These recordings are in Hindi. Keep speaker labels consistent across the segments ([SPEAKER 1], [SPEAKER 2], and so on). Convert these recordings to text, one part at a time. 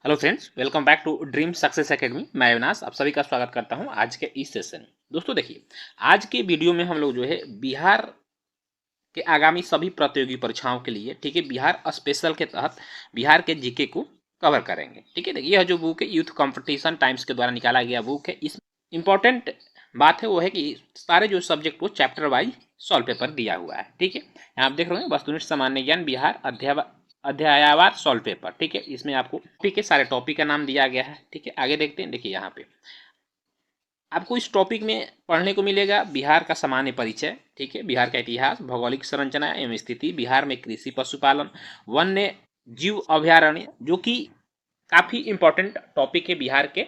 [SPEAKER 1] Hello friends, welcome back to dream success academy. मैं अविनाश आप सभी का स्वागत करता हूं आज के इस सेशन में। दोस्तों देखिए, आज के वीडियो में हम लोग जो है बिहार के आगामी सभी प्रतियोगी परीक्षाओं के लिए, ठीक है, बिहार स्पेशल के तहत बिहार के जीके को कवर करेंगे। ठीक है, देखिए यह जो बुक है यूथ कंपटीशन टाइम्स के द्वारा निकाला गया बुक है। इस इम्पोर्टेंट बात है वो है कि सारे जो सब्जेक्ट को चैप्टर वाइज सॉल्व पेपर दिया हुआ है। ठीक है, यहाँ आप देख रहे हैं वस्तुनिष्ठ सामान्य ज्ञान बिहार अध्यायवार सॉल्व पेपर। ठीक है, इसमें आपको टॉपिक के सारे टॉपिक का नाम दिया गया है। ठीक है, आगे देखते हैं। देखिए यहाँ पे आपको इस टॉपिक में पढ़ने को मिलेगा बिहार का सामान्य परिचय, ठीक है, बिहार का इतिहास, भौगोलिक संरचना एवं स्थिति, बिहार में कृषि पशुपालन, वन्य जीव अभ्यारण्य, जो कि काफ़ी इंपॉर्टेंट टॉपिक है बिहार के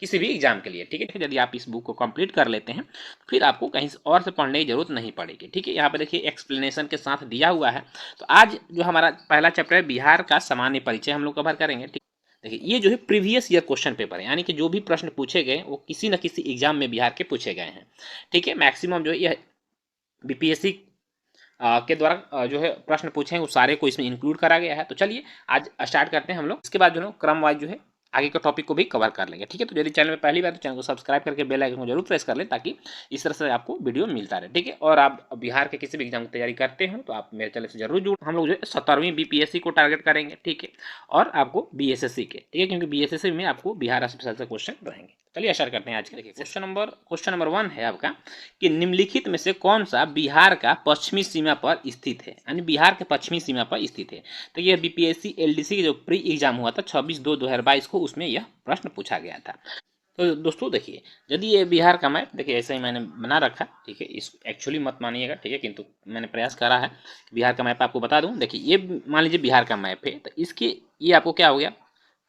[SPEAKER 1] किसी भी एग्जाम के लिए। ठीक है, यदि आप इस बुक को कंप्लीट कर लेते हैं फिर आपको कहीं और से पढ़ने की जरूरत नहीं पड़ेगी। ठीक है, यहाँ पे देखिए एक्सप्लेनेशन के साथ दिया हुआ है। तो आज जो हमारा पहला चैप्टर है बिहार का सामान्य परिचय हम लोग कवर करेंगे। ठीक, देखिए ये जो है प्रीवियस ईयर क्वेश्चन पेपर है, यानी कि जो भी प्रश्न पूछे गए वो किसी न किसी एग्जाम में बिहार के पूछे गए हैं। ठीक है, मैक्सिमम जो है यह बीपीएससी के द्वारा जो है प्रश्न पूछे हैं वो सारे को इसमें इंक्लूड करा गया है। तो चलिए आज स्टार्ट करते हैं हम लोग। इसके बाद जो है क्रम वाइज जो है आगे के टॉपिक को भी कवर कर लेंगे। ठीक है, तो यदि चैनल में पहली बार तो चैनल को सब्सक्राइब करके बेल आइकन को जरूर प्रेस कर लें ताकि इस तरह से आपको वीडियो मिलता रहे। ठीक है, और आप बिहार के किसी भी एग्जाम की तैयारी करते हो तो आप मेरे चैनल से जरूर जुड़। हम लोग जो है 17वीं बीपीएससी को टारगेट करेंगे। ठीक है, और आपको बीएसएससी के, ठीक है, क्योंकि बीएसएससी में आपको बिहार स्पेशल से क्वेश्चन रहेंगे। चलिए स्टार्ट करते हैं आज के। क्वेश्चन नंबर 1 है आपका कि निम्नलिखित में से कौन सा बिहार का पश्चिमी सीमा पर स्थित है, यानी बिहार के पश्चिमी सीमा पर स्थित है। तो यह बीपीएससी एलडीसी के जो प्री एग्जाम हुआ था 26/2/2022 को, उसमें यह प्रश्न पूछा गया था। तो दोस्तों देखिए, यदि ये बिहार का मैप, देखिए ऐसे ही मैंने बना रखा। ठीक है, इस एक्चुअली मत मानिएगा, ठीक है, किंतु मैंने प्रयास करा है बिहार का मैप आपको बता दूं। देखिए ये मान लीजिए बिहार का मैप है, तो इसके ये आपको क्या हो गया,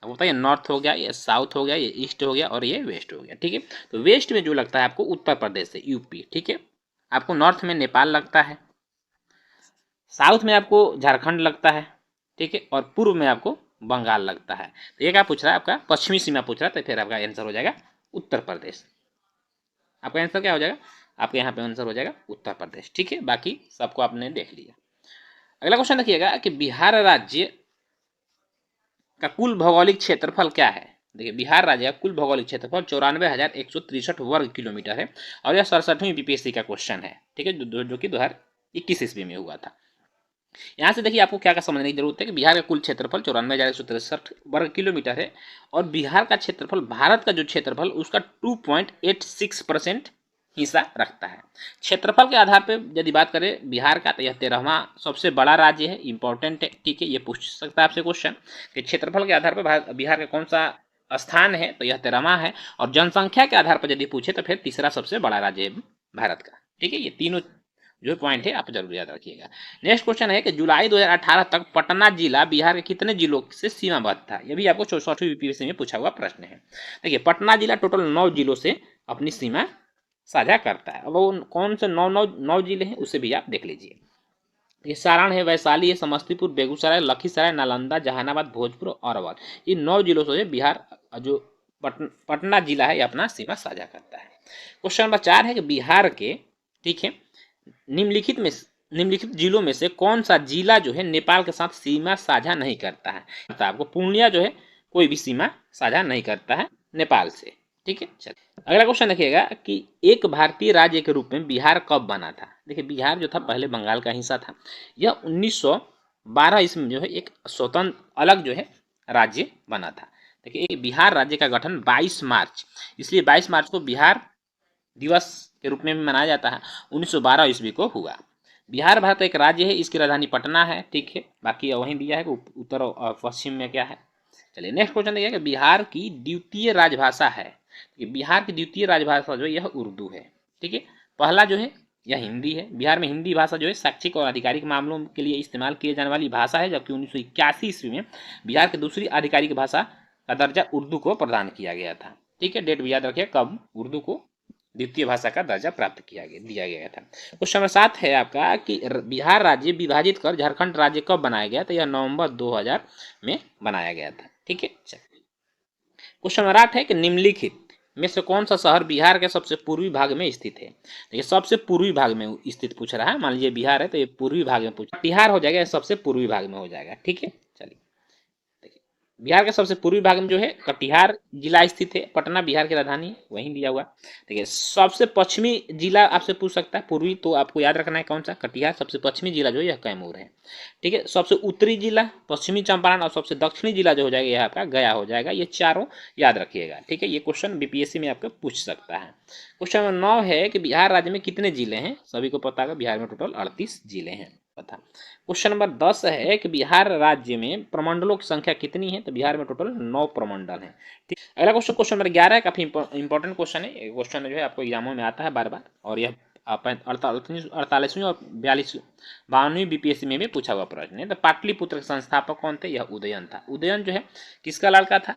[SPEAKER 1] आपको पता है नॉर्थ हो गया, ये साउथ हो गया, ये ईस्ट हो गया और ये वेस्ट हो गया। ठीक है, तो वेस्ट में जो लगता है आपको उत्तर प्रदेश है, यूपी। ठीक है, आपको नॉर्थ में नेपाल लगता है, साउथ में आपको झारखंड लगता है, ठीक है, और पूर्व में आपको बंगाल लगता है। तो ये क्या पूछ रहा है, आपका पश्चिमी सीमा पूछ रहा है, तो फिर आपका आंसर हो जाएगा उत्तर प्रदेश। आपका आंसर क्या हो जाएगा, आपके यहाँ पे आंसर हो जाएगा उत्तर प्रदेश। ठीक है, बाकी सबको आपने देख लिया। अगला क्वेश्चन देखिएगा कि बिहार राज्य का कुल भौगोलिक क्षेत्रफल क्या है। देखिए बिहार राज्य का कुल भौगोलिक क्षेत्रफल 94,163 वर्ग किलोमीटर है और यह 67वीं बीपीएससी का क्वेश्चन है। ठीक है, जो कि 2021 ईस्वी में हुआ था। यहाँ से देखिए आपको क्या क्या समझने की जरूरत है कि बिहार का कुल क्षेत्रफल 94,163 वर्ग किलोमीटर है और बिहार का क्षेत्रफल भारत का जो क्षेत्रफल उसका 2.86% हिस्सा रखता है। क्षेत्रफल के आधार पर यदि बात करें बिहार का, तो यह 13वां सबसे बड़ा राज्य है। इंपॉर्टेंट है, ठीक है, ये पूछ सकता है आपसे क्वेश्चन कि क्षेत्रफल के आधार पर बिहार का कौन सा स्थान है, तो यह 13वां है। और जनसंख्या के आधार पर यदि पूछे तो फिर तीसरा सबसे बड़ा राज्य है भारत का। ठीक है, ये तीनों जो पॉइंट है आप जरूर याद रखिएगा। नेक्स्ट क्वेश्चन है कि जुलाई 2018 तक पटना जिला बिहार के कितने जिलों से सीमाबद्ध था। यह भी आपको 64वीं बीपीएससी में पूछा हुआ प्रश्न है। देखिए पटना जिला टोटल 9 जिलों से अपनी सीमा साझा करता है। अब वो कौन से 9 जिले हैं उसे भी आप देख लीजिए। ये सारण है, वैशाली है, समस्तीपुर, बेगूसराय, लखीसराय, नालंदा, जहानाबाद, भोजपुर और अरवल। ये 9 जिलों से बिहार जो पटना जिला है ये अपना सीमा साझा करता है। क्वेश्चन नंबर 4 है कि बिहार के, ठीक है, निम्नलिखित जिलों में से कौन सा जिला जो है नेपाल के साथ सीमा साझा नहीं करता है। तो आपको पूर्णिया जो है कोई भी सीमा साझा नहीं करता है नेपाल से। ठीक है, चलिए अगला क्वेश्चन देखिएगा कि एक भारतीय राज्य के रूप में बिहार कब बना था। देखिए बिहार जो था पहले बंगाल का हिस्सा था। यह 1912 ईस्वी में जो है एक स्वतंत्र अलग जो है राज्य बना था। देखिए बिहार राज्य का गठन 22 मार्च, इसलिए 22 मार्च को बिहार दिवस के रूप में भी मनाया जाता है, 1912 ईस्वी को हुआ। बिहार भारत एक राज्य है, इसकी राजधानी पटना है। ठीक है, बाकी वहीं दिया है कि उत्तर और पश्चिम में क्या है। चलिए नेक्स्ट क्वेश्चन देखिए कि बिहार की द्वितीय राजभाषा है। बिहार की द्वितीय राजभाषा जो है यह उर्दू है। ठीक है, पहला जो है यह हिंदी है। बिहार में हिंदी भाषा जो है शैक्षिक और आधिकारिक मामलों के लिए इस्तेमाल किए जाने वाली भाषा है, जबकि 1981 ईस्वी में बिहार की दूसरी आधिकारिक भाषा का दर्जा उर्दू को प्रदान किया गया था। ठीक है, डेट भी याद रखिए कब उर्दू को द्वितीय भाषा का दर्जा प्राप्त दिया गया था। क्वेश्चन नंबर 7 है आपका कि बिहार राज्य विभाजित कर झारखंड राज्य कब बनाया गया, तो यह नवंबर 2000 में बनाया गया था। ठीक है, क्वेश्चन नंबर 8 है कि निम्नलिखित में से कौन सा शहर बिहार के सबसे पूर्वी भाग में स्थित है। देखिए सबसे पूर्वी भाग में स्थित पूछ रहा है, मान लीजिए बिहार है तो ये पूर्वी भाग में पूछ, बिहार हो जाएगा, सबसे पूर्वी भाग में हो जाएगा। ठीक है, चलिए देखिए बिहार के सबसे पूर्वी भाग में जो है कटिहार जिला स्थित है। पटना बिहार की राजधानी है, वहीं दिया हुआ। देखिए सबसे पश्चिमी जिला आपसे पूछ सकता है, पूर्वी तो आपको याद रखना है कौन सा, कटिहार। सबसे पश्चिमी जिला जो है यह कैमूर है, ठीक है। सबसे उत्तरी जिला पश्चिमी चंपारण, और सबसे दक्षिणी जिला जो हो जाएगा यह आपका गया हो जाएगा। ये चारों याद रखिएगा, ठीक है। ये क्वेश्चन बीपीएससी में आपको पूछ सकता है। क्वेश्चन नंबर 9 है कि बिहार राज्य में कितने जिले हैं। सभी को पता है बिहार में टोटल 38 जिले हैं, पता। क्वेश्चन नंबर 10 है कि बिहार राज्य में प्रमंडलों की संख्या कितनी है। तो बिहार में टोटल 9 प्रमंडल हैं, ठीक। अगला क्वेश्चन, क्वेश्चन नंबर 11 है, काफी इंपॉर्टेंट क्वेश्चन है। ये क्वेश्चन जो है आपको एग्जामों में आता है बार बार, और यह 48वीं और 52वीं बीपीएससी में भी पूछा हुआ प्रश्न है। तो पाटलिपुत्र के संस्थापक कौन थे। यह उदयन था। उदयन जो है किसका लड़का था,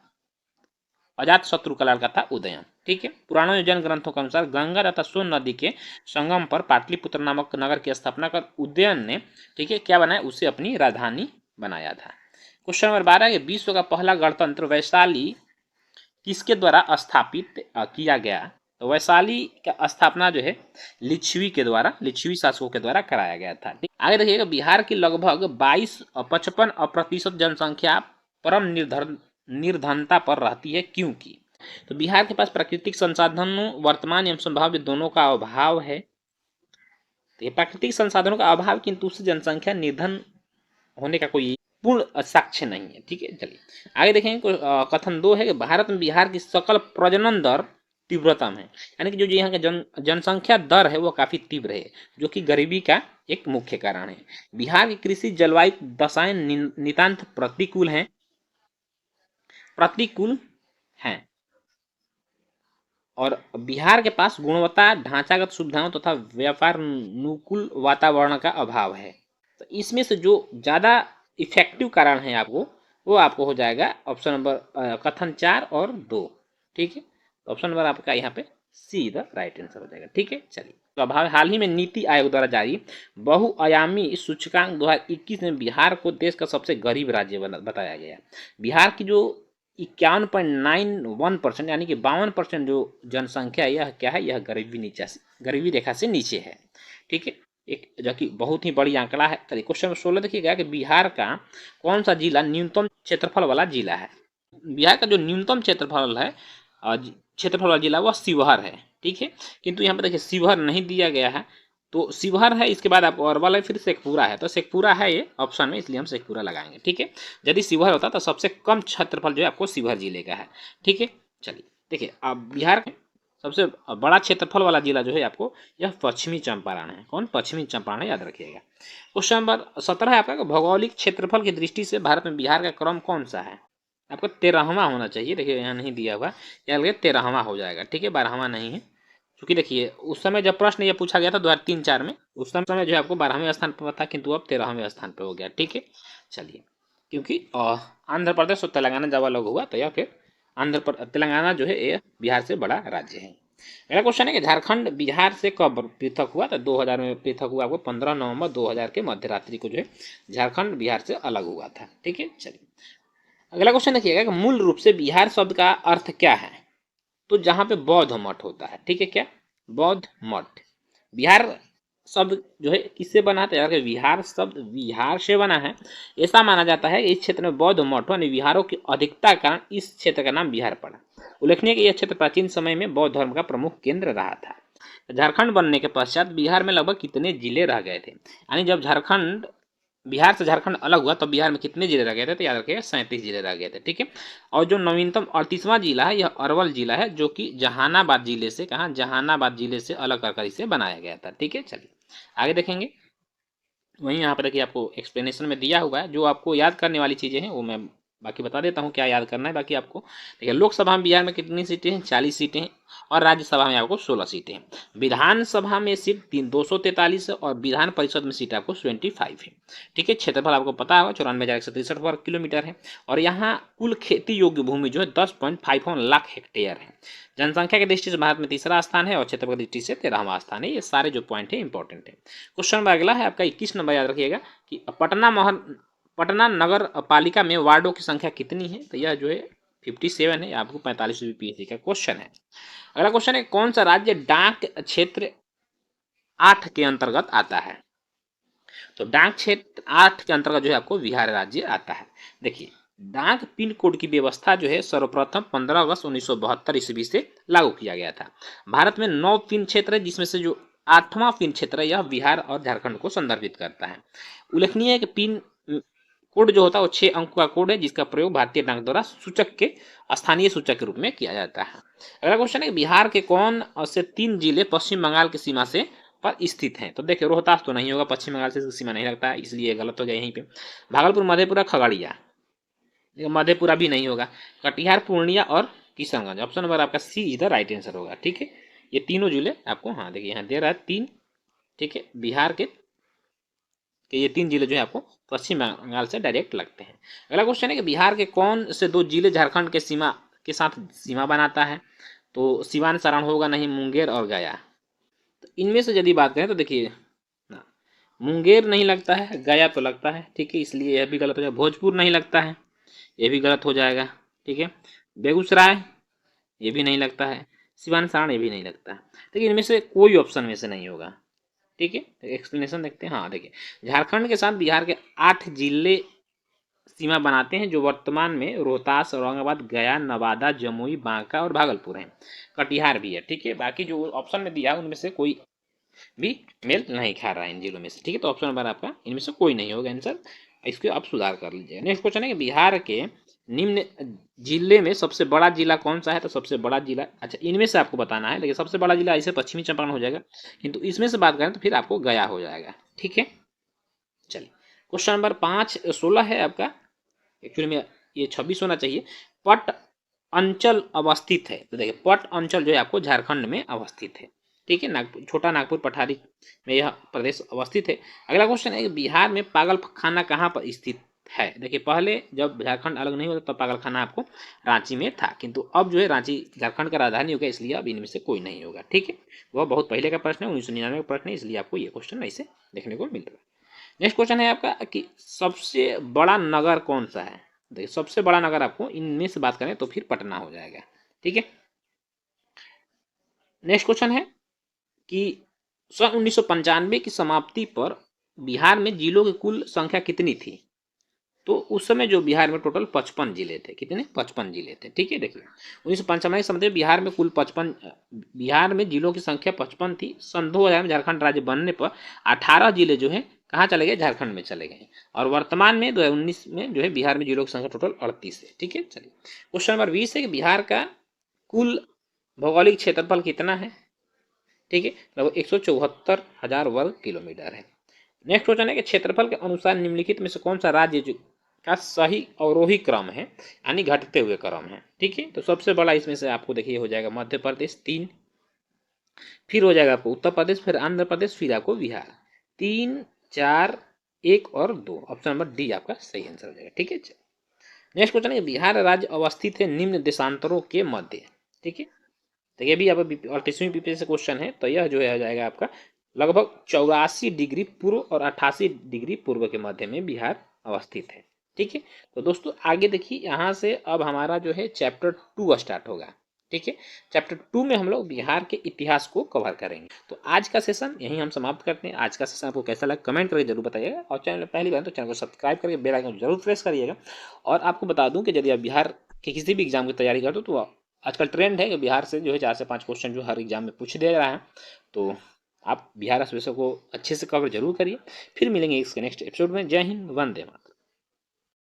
[SPEAKER 1] अजात शत्रु का लड़का था उदयन, ठीक है। पुराणों में जैन ग्रंथों के अनुसार गंगा तथा सोन नदी के संगम पर पाटलिपुत्र नामक नगर की स्थापना कर उदयन ने, ठीक है, क्या बनाया, उसे अपनी राजधानी बनाया था। क्वेश्चन नंबर 12 है, विश्व का पहला गणतंत्र वैशाली किसके द्वारा स्थापित किया गया। तो वैशाली का स्थापना जो है लिच्छवी के द्वारा, लिच्छवी शासकों के द्वारा कराया गया था, ठीक। आगे देखिएगा, बिहार की लगभग 55% जनसंख्या परम निर्धनता पर रहती है, क्योंकि। तो बिहार के पास प्राकृतिक संसाधनों वर्तमान एवं संभाव्य दोनों का अभाव है। तो ये प्राकृतिक संसाधनों का अभाव, किंतु उससे जनसंख्या निर्धन होने का कोई पूर्ण साक्ष्य नहीं है, ठीक है। चलिए आगे देखेंगे। कथन 2 है कि भारत में बिहार की सकल प्रजनन दर तीव्रतम है, यानी कि जो यहाँ का जनसंख्या दर है वो काफी तीव्र है, जो कि गरीबी का एक मुख्य कारण है। बिहार की कृषि जलवायु दशाएं नितांत प्रतिकूल हैं, और बिहार के पास गुणवत्ता ढांचागत सुविधाओं तथा व्यापार अनुकूल वातावरण का अभाव है। तो इसमें से जो ज़्यादा इफेक्टिव कारण है आपको, वो आपको हो जाएगा ऑप्शन नंबर कथन 4 और 2, ठीक है। तो ऑप्शन नंबर आपका यहाँ पे सी द राइट आंसर हो जाएगा, ठीक है। चलिए, तो अभाव हाल ही में नीति आयोग द्वारा जारी बहुआयामी सूचकांक 2021 में बिहार को देश का सबसे गरीब राज्य बताया गया। बिहार की जो 51.91% यानी कि 52% जो जनसंख्या यह क्या है, यह गरीबी रेखा से नीचे है, ठीक है। एक जो कि बहुत ही बड़ी आंकड़ा है। चलिए क्वेश्चन नंबर 16 देखिएगा कि बिहार का कौन सा जिला न्यूनतम क्षेत्रफल वाला जिला है। बिहार का जो न्यूनतम क्षेत्रफल है, क्षेत्रफल वाला जिला वह शिवहर है, ठीक है। किंतु यहाँ पर देखिए शिवहर नहीं दिया गया है, तो शिवहर है, इसके बाद आपको अरवल है, फिर शेखपुरा है। तो शेखपुरा है ये ऑप्शन में, इसलिए हम शेखपुरा लगाएंगे, ठीक है। यदि शिवहर होता तो सबसे कम क्षेत्रफल जो है आपको शिवहर जिले का है, ठीक है। चलिए देखिए, अब बिहार में सबसे बड़ा क्षेत्रफल वाला जिला जो है आपको यह पश्चिमी चंपारण है। कौन, पश्चिमी चंपारण है, याद रखिएगा। क्वेश्चन नंबर 17 है आपका, भौगोलिक क्षेत्रफल की दृष्टि से भारत में बिहार का क्रम कौन सा है। आपको 13वां होना चाहिए, देखिए यहाँ नहीं दिया हुआ, क्या लगे 13वां हो जाएगा, ठीक है, 12वां नहीं है। क्योंकि देखिए उस समय जब प्रश्न ये पूछा गया था 2003-4 में, उस समय जो है आपको 12वें स्थान पर था, किंतु अब 13वें स्थान पर हो गया, ठीक है। चलिए, क्योंकि आंध्र प्रदेश और तेलंगाना जब अलग हुआ तो यह फिर तेलंगाना जो है ये बिहार से बड़ा राज्य है। अगला क्वेश्चन है कि झारखंड बिहार से कब पृथक हुआ। तो 2000 में पृथक हुआ, आपको 15 नवंबर 2000 के मध्य रात्रि को जो है झारखंड बिहार से अलग हुआ था, ठीक है। चलिए अगला क्वेश्चन देखिएगा कि मूल रूप से बिहार शब्द का अर्थ क्या है। तो जहाँ पे बौद्ध मठ होता है, ठीक है, क्या बौद्ध मठ। बिहार शब्द जो है किससे बना था, यार विहार शब्द विहार से बना है। ऐसा माना जाता है कि इस क्षेत्र में बौद्ध मठों यानी विहारों की अधिकता के कारण इस क्षेत्र का नाम बिहार पड़ा। उल्लेखनीय कि यह क्षेत्र प्राचीन समय में बौद्ध धर्म का प्रमुख केंद्र रहा था। झारखंड बनने के पश्चात बिहार में लगभग कितने जिले रह गए थे, यानी जब झारखंड बिहार से झारखंड अलग हुआ तो बिहार में कितने जिले रह गए थे। तो याद रखिएगा 37 जिले रह गए थे, ठीक है। और जो नवीनतम 38वां जिला है यह अरवल जिला है, जो कि जहानाबाद जिले से, कहा जहानाबाद जिले से अलग कर इसे बनाया गया था, ठीक है। चलिए आगे देखेंगे। वहीं यहाँ पर देखिए आपको एक्सप्लेनेशन में दिया हुआ है, जो आपको याद करने वाली चीज़ें हैं वो मैं बाकी बता देता हूँ क्या याद करना है बाकी आपको। देखिए लोकसभा में बिहार में कितनी सीटें हैं, 40 सीटें हैं, और राज्यसभा में आपको 16 सीटें हैं। विधानसभा में सीट 243 है, और विधान परिषद में सीट आपको 25 है, ठीक है। क्षेत्रफल आपको पता होगा 94,163 वर्ग किलोमीटर है, और यहाँ कुल खेती योग्य भूमि जो है 10.51 लाख हेक्टेयर है। जनसंख्या की दृष्टि से भारत में तीसरा स्थान है, और क्षेत्रफल की दृष्टि से 13वां स्थान है। ये सारे जो पॉइंट है इंपॉर्टेंट है। क्वेश्चन नंबर अगला है आपका 21 नंबर, याद रखिएगा कि पटना नगर पालिका में वार्डों की संख्या कितनी है। तो यह जो है 57 है, आपको 45 बीपीएससी का क्वेश्चन है। अगला क्वेश्चन है, कौन सा राज्य डाक क्षेत्र 8 के अंतर्गत आता है। तो डाक क्षेत्र 8 के अंतर्गत जो है आपको बिहार राज्य आता है। देखिए डाक पिन कोड की व्यवस्था जो है सर्वप्रथम 15 अगस्त 1972 ईस्वी से लागू किया गया था। भारत में 9 पिन क्षेत्र है, जिसमें से जो 8वां पिन क्षेत्र है यह बिहार और झारखंड को संदर्भित करता है। उल्लेखनीय है कि पिन कोड जो होता है वो 6 अंक का कोड है, जिसका प्रयोग भारतीय डाक द्वारा सूचक के स्थानीय सूचक के रूप में किया जाता है। अगला क्वेश्चन है कि बिहार के कौन से 3 जिले पश्चिम बंगाल की सीमा से पर स्थित हैं? तो देखिए, रोहतास तो नहीं होगा, पश्चिम बंगाल से सीमा नहीं लगता है, इसलिए गलत हो गया यहीं पे। भागलपुर, मधेपुरा, खगड़िया, मधेपुरा भी नहीं होगा। कटिहार, पूर्णिया और किशनगंज। ऑप्शन नंबर आपका सी इधर राइट आंसर होगा। ठीक है, ये तीनों जिले आपको, हाँ देखिए यहाँ दे रहा है 3। ठीक है, बिहार के ये 3 जिले जो है आपको पश्चिम बंगाल से डायरेक्ट लगते हैं। अगला क्वेश्चन है कि बिहार के कौन से 2 जिले झारखंड के सीमा के साथ सीमा बनाता है? तो सिवान, सारण होगा नहीं, मुंगेर और गया। तो इनमें से यदि बात करें तो देखिए ना, मुंगेर नहीं लगता है, गया तो लगता है। ठीक है, इसलिए यह भी गलत हो जाएगा। भोजपुर नहीं लगता है, ये भी गलत हो जाएगा। ठीक है, बेगूसराय ये भी नहीं लगता है, सिवान, सारण ये भी नहीं लगता है। देखिए, इनमें से कोई ऑप्शन में से नहीं होगा। ठीक है, एक्सप्लेनेशन देखते हैं। हाँ देखिए, झारखंड के साथ बिहार के 8 जिले सीमा बनाते हैं, जो वर्तमान में रोहतास, औरंगाबाद, गया, नवादा, जमुई, बांका और भागलपुर हैं। कटिहार भी है। ठीक है, बाकी जो ऑप्शन में दिया उनमें से कोई भी मेल नहीं खा रहा है इन जिलों में से। ठीक है, तो ऑप्शन नंबर आपका इनमें से कोई नहीं होगा आंसर, इसको आप सुधार कर लीजिएगा। नेक्स्ट क्वेश्चन है कि बिहार के निम्न जिले में सबसे बड़ा जिला कौन सा है? तो सबसे बड़ा जिला, अच्छा इनमें से आपको बताना है, लेकिन सबसे बड़ा जिला ऐसे पश्चिमी चंपारण हो जाएगा, किंतु इसमें से बात करें तो फिर आपको गया हो जाएगा। ठीक है, चलिए क्वेश्चन नंबर 16 है आपका, एक्चुअली में ये 26 होना चाहिए। पट अंचल अवस्थित है? तो देखिए, पट अंचल जो है आपको झारखंड में अवस्थित है। ठीक है, नागपुर, छोटा नागपुर पठारी में यह प्रदेश अवस्थित है। अगला क्वेश्चन है कि बिहार में पागल खाना कहाँ पर स्थित है? देखिए, पहले जब झारखंड अलग नहीं होता तब पागल खाना आपको रांची में था, किंतु अब जो है रांची झारखंड का राजधानी हो गया, इसलिए अब इनमें से कोई नहीं होगा। ठीक है, वह बहुत पहले का प्रश्न है, 1999 का प्रश्न है, इसलिए आपको ये क्वेश्चन ऐसे देखने को मिल रहा है। नेक्स्ट क्वेश्चन है आपका कि सबसे बड़ा नगर कौन सा है? देखिए, सबसे बड़ा नगर आपको इनमें से बात करें तो फिर पटना हो जाएगा। ठीक है, नेक्स्ट क्वेश्चन है कि सन 1995 की समाप्ति पर बिहार में जिलों की कुल संख्या कितनी थी? तो उस समय जो बिहार में टोटल 55 जिले थे। कितने? 55 जिले थे। ठीक है, देखिए 1995 के समय बिहार में कुल 55, बिहार में जिलों की संख्या 55 थी। सन 2000 में झारखंड राज्य बनने पर 18 जिले जो है कहाँ चले गए? झारखंड में चले गए। और वर्तमान में 2019 में जो है बिहार में जिलों की संख्या टोटल 38 है। ठीक है, चलिए क्वेश्चन नंबर 20 है कि बिहार का कुल भौगोलिक क्षेत्रफल कितना है? ठीक है, लगभग 174,000 वर्ग किलोमीटर है। नेक्स्ट क्वेश्चन है कि क्षेत्रफल के अनुसार निम्नलिखित में से कौन सा राज्य जो का सही अवरोही क्रम है, यानी घटते हुए क्रम है? ठीक है, तो सबसे बड़ा इसमें से आपको देखिए हो जाएगा मध्य प्रदेश 3, फिर हो जाएगा आपको उत्तर प्रदेश, फिर आंध्र प्रदेश, फिर आपको बिहार। 3, 4, 1 और 2, ऑप्शन नंबर डी आपका सही आंसर हो जाएगा। ठीक है, नेक्स्ट क्वेश्चन है बिहार राज्य अवस्थित है निम्न देशांतरों के मध्य। ठीक है, तो ये भी अब 38वीं पीपीएससी से क्वेश्चन है, तो यह जो है हो जाएगा आपका लगभग 84 डिग्री पूर्व और 88 डिग्री पूर्व के मध्य में बिहार अवस्थित है। ठीक है, तो दोस्तों आगे देखिए, यहाँ से अब हमारा जो है चैप्टर 2 स्टार्ट होगा। ठीक है, चैप्टर 2 में हम लोग बिहार के इतिहास को कवर करेंगे। तो आज का सेशन यहीं हम समाप्त करते हैं। आज का सेशन आपको कैसा लगा कमेंट करके जरूर बताइएगा, और चैनल पहली बार तो चैनल को सब्सक्राइब करके बेल आइकन जरूर प्रेस करिएगा। और आपको बता दूं कि यदि आप बिहार के किसी भी एग्जाम की तैयारी करते हो तो आजकल ट्रेंड है कि बिहार से जो है 4 से 5 क्वेश्चन जो हर एग्जाम में पूछ दे रहा है, तो आप बिहार विषय को अच्छे से कवर जरूर करिए। फिर मिलेंगे इसके नेक्स्ट एपिसोड में। जय हिंद, वंदे मातरम।